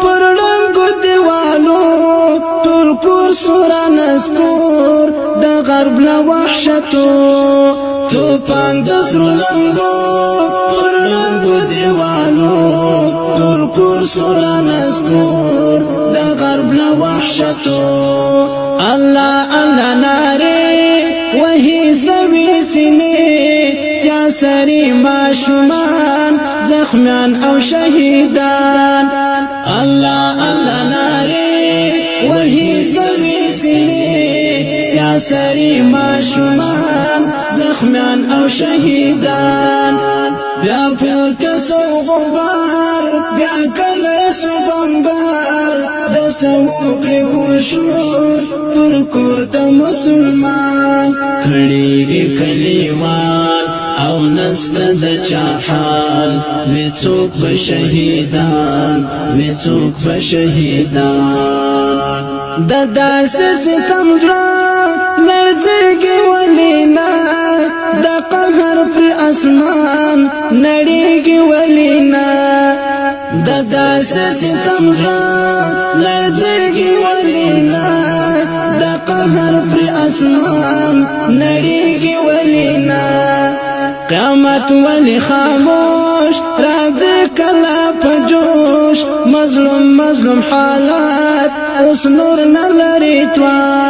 پرړنګو دیوالو ټول کور سورا نسکور د غرب له وحشتو توپان د سرو لمبو پرړنګو دیوالو ټول کور سورا نسکور د غرب له وحشتو الله الله ناره وهي زوی سینې سیاسري ماشومان زخمیان او شهیدان الله الله ناره وهي زوی سینې سیاسري ماشومان زخمیان او شهیدان بیا پورته سو غبار بیا کله سو بمبار د سوکړې ګوشور پر کور د مسلمان کړيږي کلیوان او نست ز چاحال میڅوک په شهیدان میڅوک په شهیدان د داسې ستم درا لړزګي ولینا د قهر پر اسمان نړیږي ولینا د داسې ستم درا لړزګي ولینا د قهر پر اسمان نړیږي ولینا قیامت ولی خاموش راځي کلا په جوش مظلوم مظلوم حالات اوس نور نه لري توان